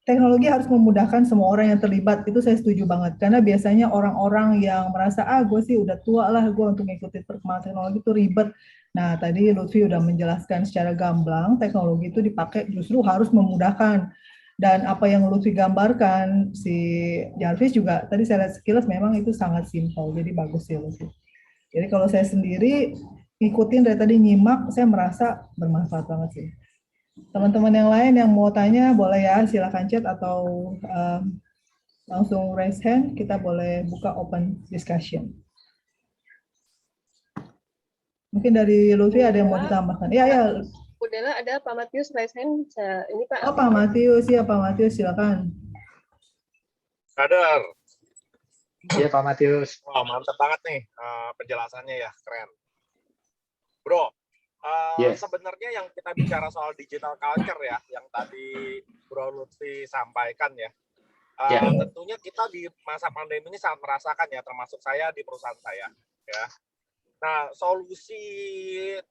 teknologi harus memudahkan semua orang yang terlibat. Itu saya setuju banget, karena biasanya orang-orang yang merasa, gue sih udah tua lah, gue untuk ngikutin perkembangan teknologi itu ribet. Nah, tadi Lutfi udah menjelaskan secara gamblang, teknologi itu dipakai justru harus memudahkan. Dan apa yang Lutfi gambarkan, si Jarvis juga, tadi saya lihat sekilas memang itu sangat simpel, jadi bagus sih Lutfi. Jadi kalau saya sendiri ngikutin dari tadi nyimak, saya merasa bermanfaat banget sih. Teman-teman yang lain yang mau tanya boleh ya, silakan chat atau langsung raise hand, kita boleh buka open discussion. Mungkin dari Lutfi ada yang mau ditambahkan. Ya, ya. Udahlah, ada Pak Matius raise hand. Ini Pak. Oh, Pak Matius, ya Pak Matius, silakan. Kader. Iya Pak Matius. Wah, mantap banget nih penjelasannya ya, keren. Bro, Yes. sebenarnya yang kita bicara soal digital culture ya, yang tadi Bro Lutfi sampaikan ya, Ya. Tentunya kita di masa pandemi ini sangat merasakan ya, termasuk saya di perusahaan saya. Ya. Nah, solusi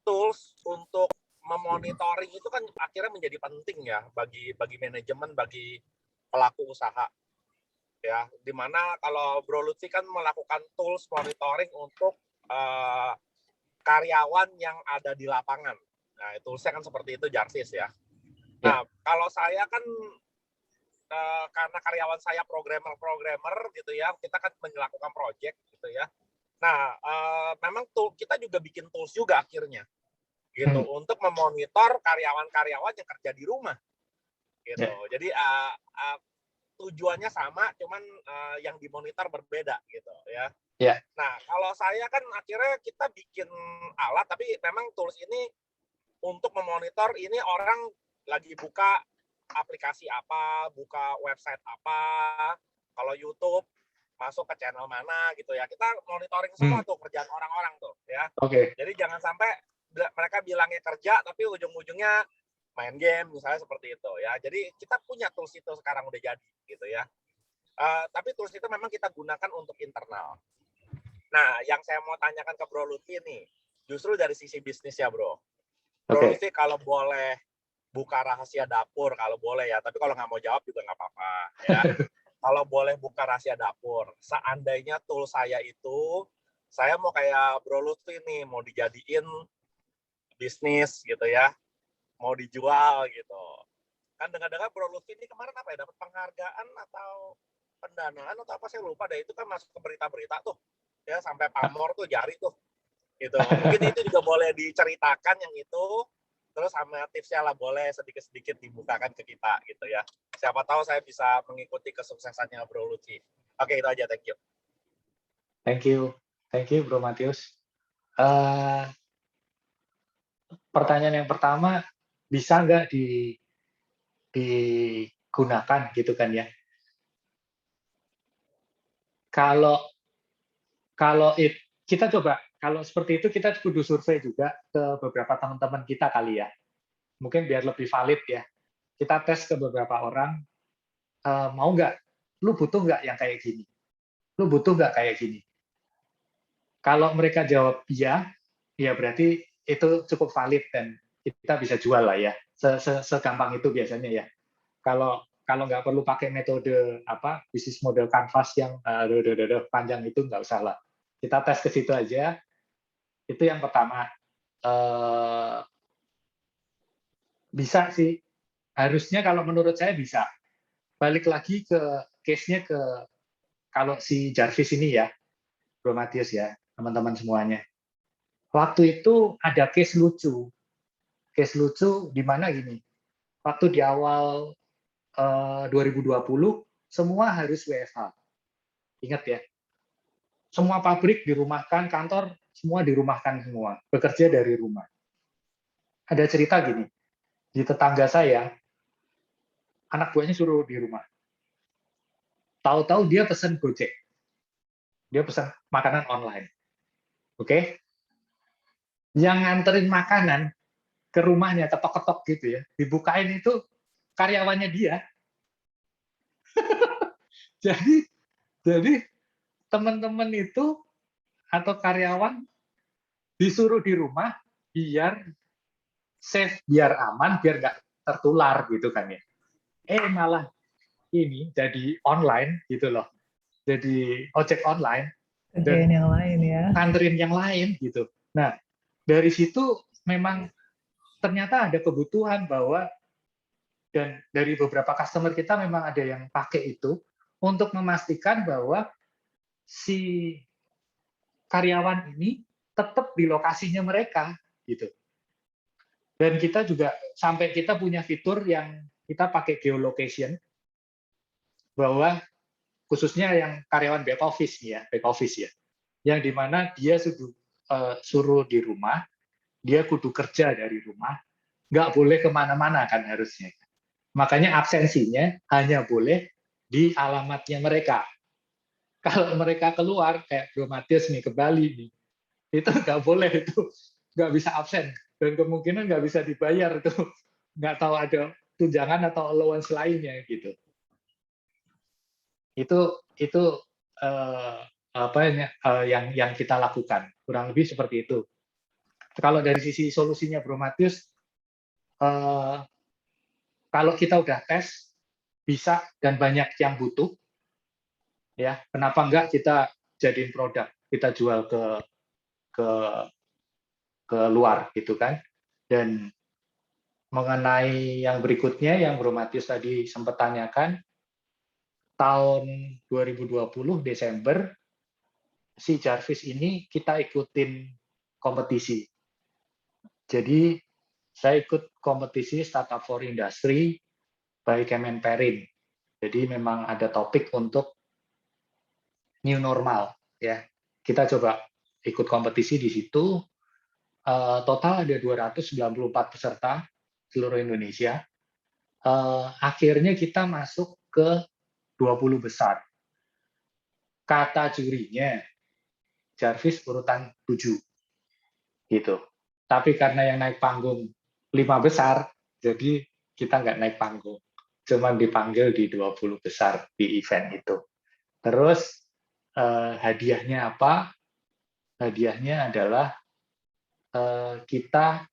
tools untuk memonitoring itu kan akhirnya menjadi penting ya bagi manajemen, bagi pelaku usaha. Ya, dimana kalau Bro Lutfi kan melakukan tools monitoring untuk karyawan yang ada di lapangan. Nah, toolsnya kan seperti itu Jarvis ya. Nah, kalau saya kan karena karyawan saya programmer gitu ya, kita kan melakukan project gitu ya. Nah, memang kita juga bikin tools juga akhirnya gitu untuk memonitor karyawan-karyawan yang kerja di rumah gitu. Jadi tujuannya sama, cuman yang dimonitor berbeda gitu ya. Nah, kalau saya kan akhirnya kita bikin alat, tapi memang tools ini untuk memonitor ini orang lagi buka aplikasi apa, buka website apa, kalau YouTube masuk ke channel mana gitu ya. Kita monitoring semua tuh kerjaan orang-orang tuh ya. Jadi jangan sampai mereka bilangnya kerja tapi ujung-ujungnya main game misalnya seperti itu ya. Jadi kita punya tools itu sekarang udah jadi gitu ya. Tapi tools itu memang kita gunakan untuk internal. Nah, yang saya mau tanyakan ke Bro Lutfi nih, justru dari sisi bisnis ya, Bro. Bro Lutfi kalau boleh buka rahasia dapur, kalau boleh ya. Tapi kalau nggak mau jawab juga nggak apa-apa. Ya. Kalau boleh buka rahasia dapur, seandainya tool saya itu, saya mau kayak Bro Lutfi nih, mau dijadiin bisnis gitu ya, mau dijual gitu. Kan dengar-dengar Bro Lutfi ini kemarin apa ya, dapat penghargaan atau pendanaan atau apa, saya lupa deh. Itu kan masuk ke berita-berita tuh. Ya, sampai pamor tuh jari tuh gitu. Mungkin itu juga boleh diceritakan yang itu, terus sama tipsnya lah boleh sedikit-sedikit dibukakan ke kita gitu ya. Siapa tahu saya bisa mengikuti kesuksesannya Bro Lutfi. Oke, itu aja, thank you. Thank you Bro Matius. Pertanyaan yang pertama, bisa nggak digunakan gitu kan ya? Kalau kita coba, kalau seperti itu kita kudu survei juga ke beberapa teman-teman kita kali ya. Mungkin biar lebih valid ya. Kita tes ke beberapa orang, mau nggak? Lu butuh nggak yang kayak gini? Lu butuh nggak kayak gini? Kalau mereka jawab iya, ya berarti itu cukup valid dan kita bisa jual lah ya. Segampang itu biasanya ya. Kalau nggak perlu pakai metode bisnis model canvas yang panjang itu nggak usah lah. Kita tes ke situ aja. Itu yang pertama. Bisa sih. Harusnya kalau menurut saya bisa. Balik lagi ke case-nya kalau si Jarvis ini ya, Bro Matius ya, teman-teman semuanya. Waktu itu ada case lucu. Case lucu di mana gini. Waktu di awal 2020, semua harus WFH. Ingat ya, semua pabrik dirumahkan, kantor semua dirumahkan semua, bekerja dari rumah. Ada cerita gini, di tetangga saya, anak buahnya suruh di rumah. Tahu-tahu dia pesan Gojek. Dia pesan makanan online. Oke? Yang nganterin makanan ke rumahnya, ketok-ketok gitu ya, dibukain itu karyawannya dia. Jadi teman-teman itu atau karyawan disuruh di rumah biar safe, biar aman, biar nggak tertular gitu kan ya. Malah ini jadi online gitu loh. Jadi ojek online dan yang lain ya. nganterin yang lain gitu. Nah, dari situ memang ternyata ada kebutuhan bahwa, dan dari beberapa customer kita memang ada yang pakai itu untuk memastikan bahwa si karyawan ini tetap di lokasinya mereka gitu. Dan kita juga sampai kita punya fitur yang kita pakai geolocation, bahwa khususnya yang karyawan back office ya, yang dimana dia suruh di rumah, dia kudu kerja dari rumah, nggak boleh kemana-mana kan harusnya. Makanya absensinya hanya boleh di alamatnya mereka. Kalau mereka keluar, kayak Bro Matius nih ke Bali nih, itu nggak boleh, itu nggak bisa absen, dan kemungkinan nggak bisa dibayar itu, nggak tahu ada tunjangan atau allowance lainnya gitu. Itu yang kita lakukan, kurang lebih seperti itu. Kalau dari sisi solusinya Bro Matius, kalau kita udah tes bisa dan banyak yang butuh, ya kenapa enggak kita jadiin produk, kita jual ke luar gitu kan. Dan mengenai yang berikutnya yang Bro Matius tadi sempat tanyakan, tahun 2020 Desember si Jarvis ini kita ikutin kompetisi. Jadi saya ikut kompetisi Startup for Industry by Kemenperin. Jadi memang ada topik untuk new normal ya. Kita coba ikut kompetisi di situ. Total ada 294 peserta seluruh Indonesia. Akhirnya kita masuk ke 20 besar. Kata jurinya Jarvis urutan 7. Gitu. Tapi karena yang naik panggung 5 besar, jadi kita nggak naik panggung. Cuman dipanggil di 20 besar di event itu. Terus hadiahnya apa? Hadiahnya adalah kita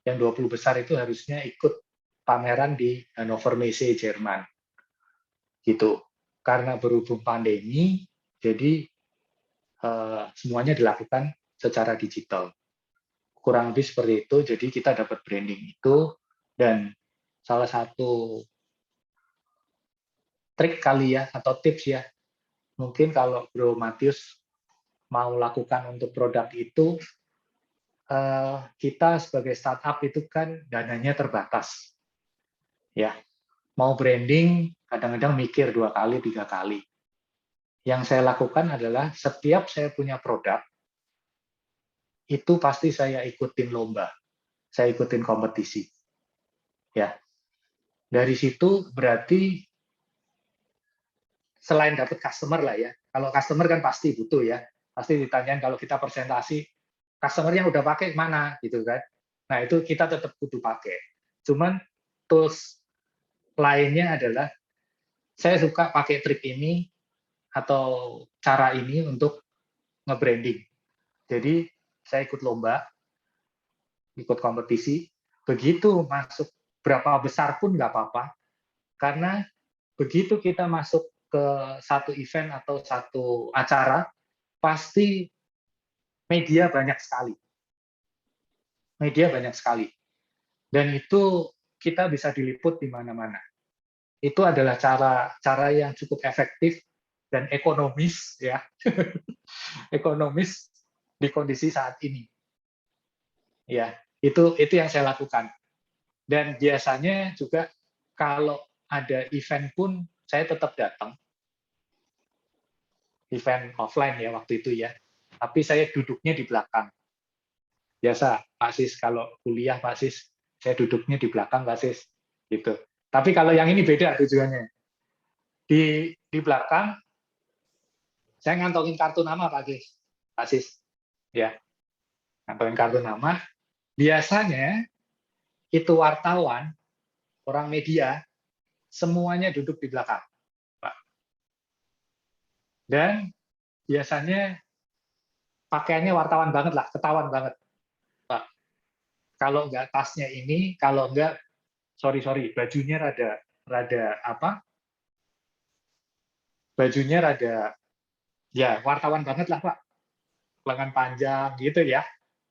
yang 20 besar itu harusnya ikut pameran di Hannover Messe, Jerman. Gitu. Karena berhubung pandemi, jadi semuanya dilakukan secara digital. Kurang lebih seperti itu, jadi kita dapat branding itu, dan salah satu trik kali ya, atau tips ya, mungkin kalau Bro Matius mau lakukan untuk produk itu, kita sebagai startup itu kan dananya terbatas. Ya, mau branding kadang-kadang mikir 2 kali, 3 kali. Yang saya lakukan adalah setiap saya punya produk, itu pasti saya ikutin lomba, saya ikutin kompetisi. Ya, dari situ berarti selain dapat customer lah ya. Kalau customer kan pasti butuh ya, pasti ditanyain kalau kita presentasi, customer yang udah pakai mana gitu kan. Nah itu kita tetap kudu pakai. Cuman tools lainnya adalah saya suka pakai trik ini atau cara ini untuk nge-branding. Jadi saya ikut lomba, ikut kompetisi, begitu masuk berapa besar pun nggak apa-apa, karena begitu kita masuk ke satu event atau satu acara, pasti media banyak sekali. Media banyak sekali. Dan itu kita bisa diliput di mana-mana. Itu adalah cara yang cukup efektif dan ekonomis ya. Ekonomis di kondisi saat ini. Ya, itu yang saya lakukan. Dan biasanya juga kalau ada event pun saya tetap datang. Event offline ya waktu itu ya. Tapi saya duduknya di belakang. Biasa Pak Sis kalau kuliah Pak Sis, saya duduknya di belakang Pak Sis. Gitu. Tapi kalau yang ini beda tujuannya. Di belakang saya ngantongin kartu nama Pak Sis. Ya. Ngantongin kartu nama. Biasanya itu wartawan, orang media, semuanya duduk di belakang, Pak. Dan biasanya pakaiannya wartawan banget lah, ketahuan banget, Pak. Kalau nggak tasnya ini, kalau nggak, sorry, bajunya rada apa? Bajunya rada, ya wartawan banget lah, Pak. Lengan panjang gitu ya.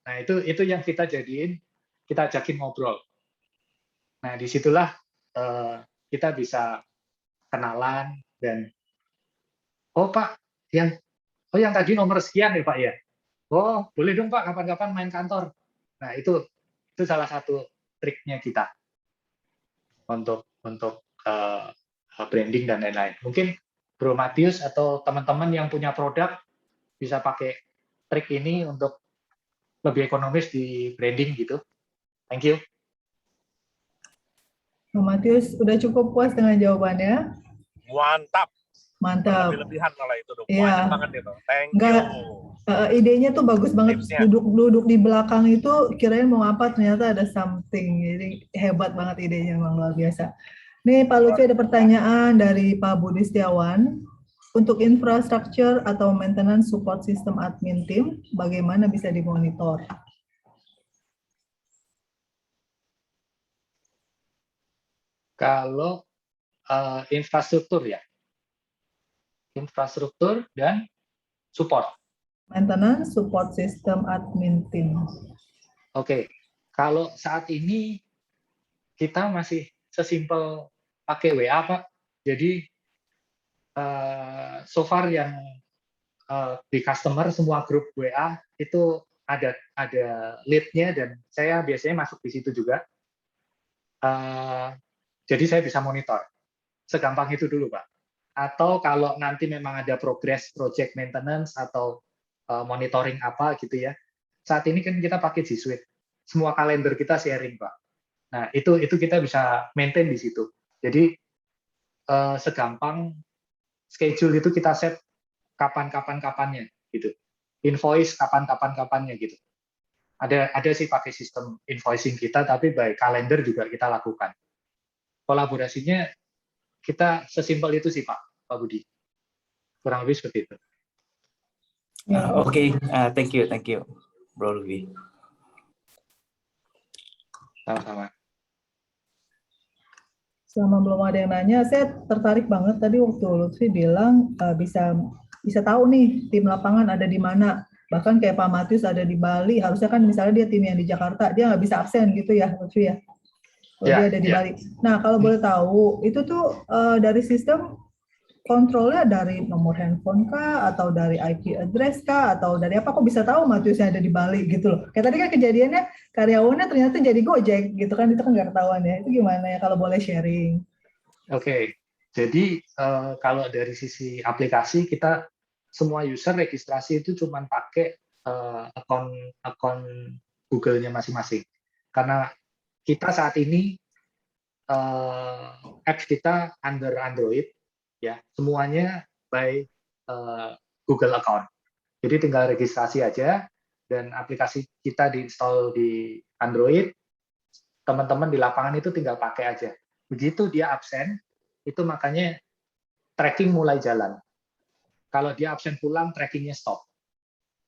Nah itu yang kita jadiin, kita ajakin ngobrol. Nah disitulah kita bisa kenalan dan oh Pak, yang tadi nomor sekian ya Pak ya. Oh boleh dong Pak, kapan-kapan main kantor. Nah itu salah satu triknya kita untuk branding dan lain-lain. Mungkin Bro Matius atau teman-teman yang punya produk bisa pakai trik ini untuk lebih ekonomis di branding gitu. Thank you. Pak Matius, udah cukup puas dengan jawabannya? Mantap. Mantap. Lebih-lebihan malah itu dong. Iya. Banyak banget itu. Thank you. Idenya tuh bagus banget. Tipsnya. Duduk di belakang itu kirain mau apa, ternyata ada something. Jadi hebat banget idenya, memang luar biasa. Nih Pak Lutfi ada pertanyaan dari Pak Budi Setiawan. Untuk infrastructure atau maintenance support system admin team, bagaimana bisa dimonitor? Kalau infrastruktur ya, infrastruktur dan support. Maintenance support system admin team. Oke, kalau saat ini kita masih sesimpel pakai WA, Pak. Jadi so far yang di customer semua grup WA itu ada lead-nya dan saya biasanya masuk di situ juga. Jadi saya bisa monitor. Segampang itu dulu, Pak. Atau kalau nanti memang ada progress project maintenance atau monitoring apa gitu ya. Saat ini kan kita pakai G Suite. Semua kalender kita sharing, Pak. Nah, itu kita bisa maintain di situ. Jadi segampang schedule itu kita set kapan-kapannya gitu. Invoice kapan-kapannya gitu. Ada sih pakai sistem invoicing kita, tapi by kalender juga kita lakukan. Kolaborasinya kita sesimpel itu sih Pak Budi. Kurang lebih seperti itu. Oke, thank you, Bro Lutfi. Sama-sama. Selama belum ada yang nanya, saya tertarik banget tadi waktu Lutfi bilang bisa tahu nih tim lapangan ada di mana. Bahkan kayak Pak Matius ada di Bali, harusnya kan misalnya dia tim yang di Jakarta, dia nggak bisa absen gitu ya, Lutfi ya. Kalau dia ada di Bali. Nah, kalau boleh tahu, itu tuh dari sistem kontrolnya dari nomor handphone kah, atau dari IP address kah, atau dari apa? Kok bisa tahu Matiusnya ada di Bali gitu loh. Kayak tadi kan kejadiannya karyawannya ternyata jadi Gojek gitu kan, itu kan nggak ketahuan ya. Itu gimana ya kalau boleh sharing? Oke, jadi kalau dari sisi aplikasi kita semua user registrasi itu cuma pakai akun Google-nya masing-masing. Karena kita saat ini apps kita under Android, ya semuanya by Google account. Jadi tinggal registrasi aja dan aplikasi kita diinstal di Android. Teman-teman di lapangan itu tinggal pakai aja. Begitu dia absen, itu makanya tracking mulai jalan. Kalau dia absen pulang, trackingnya stop.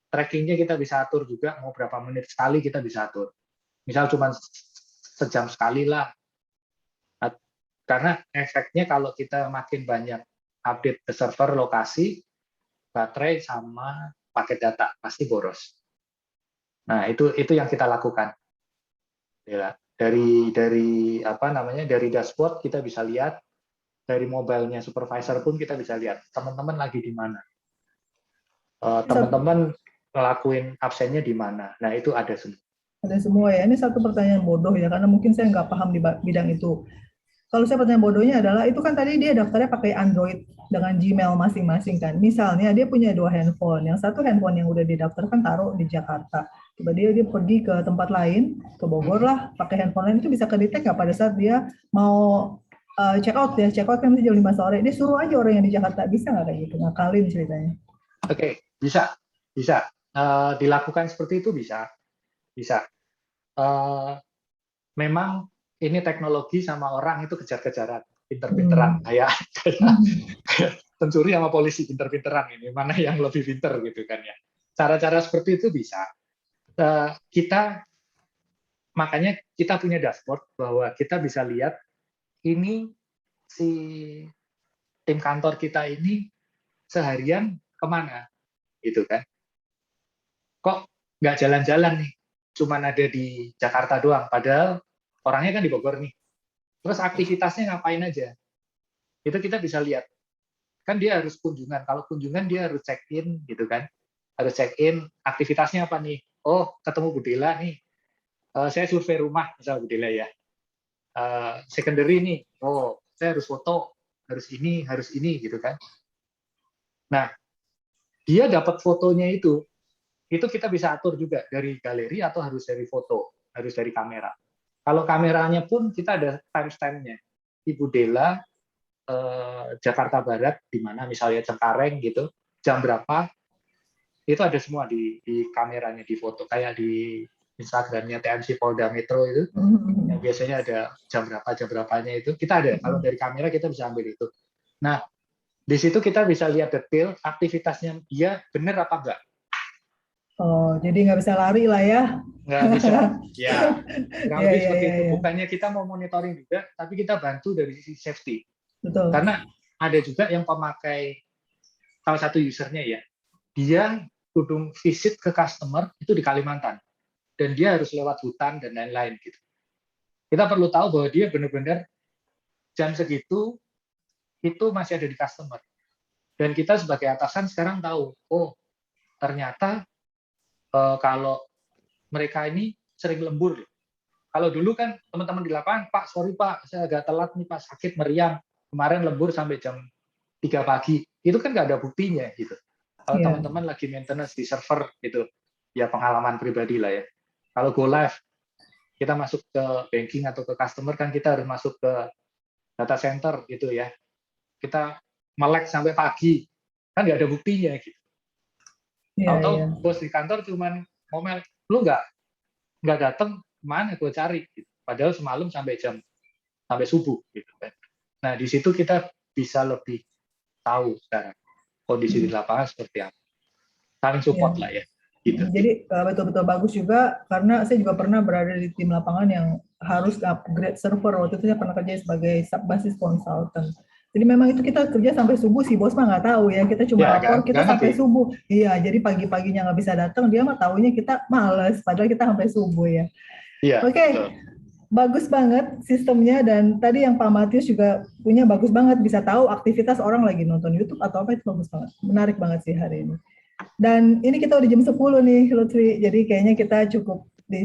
Trackingnya kita bisa atur juga, mau berapa menit sekali kita bisa atur. Misal cuma sejam sekali lah. Karena efeknya kalau kita makin banyak update ke server lokasi, baterai sama paket data pasti boros. Nah, itu yang kita lakukan. Ya, dari apa namanya? Dari dashboard kita bisa lihat, dari mobile-nya supervisor pun kita bisa lihat teman-teman lagi di mana. Teman-teman ngelakuin absennya di mana. Nah, itu ada semua. Ada semua ya. Ini satu pertanyaan bodoh ya, karena mungkin saya nggak paham di bidang itu. Kalau saya pertanyaan bodohnya adalah, itu kan tadi dia daftarnya pakai Android dengan Gmail masing-masing kan. Misalnya dia punya 2 handphone, yang satu handphone yang udah didaftarkan taruh di Jakarta. Tiba-tiba dia pergi ke tempat lain, ke Bogor lah, pakai handphone lain, itu bisa kedetek nggak pada saat dia mau check out ya, check out kan jam 5 sore, dia suruh aja orang yang di Jakarta, bisa nggak kayak gitu, ngakalin ceritanya? Oke, bisa. Dilakukan seperti itu bisa. Memang ini teknologi sama orang itu kejar-kejaran, pinter-pinteran, kayak pencuri sama polisi pinter-pinteran ini, mana yang lebih pinter gitu kan ya. Cara-cara seperti itu bisa. Makanya kita punya dashboard bahwa kita bisa lihat ini si tim kantor kita ini seharian kemana, gitu kan. Kok nggak jalan-jalan nih, cuman ada di Jakarta doang, padahal orangnya kan di Bogor nih. Terus aktivitasnya ngapain aja? Itu kita bisa lihat. Kan dia harus kunjungan. Kalau kunjungan dia harus check-in gitu kan. Harus check-in, aktivitasnya apa nih? Oh, ketemu Bu Dela nih. Saya survei rumah, misal Bu Dela ya. Secondary nih. Oh, saya harus foto, harus ini gitu kan. Nah, dia dapat fotonya itu kita bisa atur juga dari galeri atau harus dari foto, harus dari kamera. Kalau kameranya pun kita ada timestamp-nya. Ibu Dela Jakarta Barat di mana misalnya Cengkareng gitu, jam berapa? Itu ada semua di kameranya, di foto, kayak di Instagramnya TMC Polda Metro itu. Yang biasanya ada jam berapanya itu, kita ada. Kalau dari kamera kita bisa ambil itu. Nah, Di situ kita bisa lihat detail aktivitasnya dia benar apa enggak. Oh, jadi nggak bisa lari lah ya. Nggak bisa. Ya, kurang Iya, lebih iya, seperti iya, itu. iya. Bukannya kita mau monitoring juga, tapi kita bantu dari sisi safety. Betul. Karena ada juga yang pemakai, salah satu usernya ya, dia kudung visit ke customer itu di Kalimantan. Dan dia harus lewat hutan dan lain-lain gitu. Kita perlu tahu bahwa dia benar-benar jam segitu itu masih ada di customer. Dan kita sebagai atasan sekarang tahu, oh ternyata kalau mereka ini sering lembur. Kalau dulu kan teman-teman di lapangan, Pak, sorry Pak, saya agak telat nih Pak, sakit meriang. Kemarin lembur sampai jam 3 pagi. Itu kan nggak ada buktinya gitu. Kalau Iya. teman-teman lagi maintenance di server gitu, ya pengalaman pribadi lah ya. Kalau go live, kita masuk ke banking atau ke customer kan kita harus masuk ke data center gitu ya. Kita melek sampai pagi, kan nggak ada buktinya gitu. Iya, Tahu-tahu iya. bos di kantor cuman ngomel, lu nggak datang, mana gue cari gitu. Padahal semalam sampai subuh gitu kan. Nah di situ kita bisa lebih tahu sekarang kondisi di lapangan seperti apa, saling support Iya. lah ya gitu. Jadi betul-betul bagus juga, karena saya juga pernah berada di tim lapangan yang harus upgrade server. Waktu itu saya pernah kerja sebagai basis consultant. Jadi memang itu kita kerja sampai subuh, si bos mah nggak tahu ya, kita cuma Ya, lapor kita nggak sampai ngerti. subuh. Iya, jadi pagi-paginya nggak bisa datang, dia mah taunya kita males, padahal kita sampai subuh ya. Iya. Oke. Bagus banget sistemnya, dan tadi yang Pak Matius juga punya bagus banget, bisa tahu aktivitas orang lagi nonton YouTube atau apa, itu bagus banget. Menarik banget sih hari ini. Dan ini kita udah jam 10 nih, Lutfi. Jadi kayaknya kita cukup di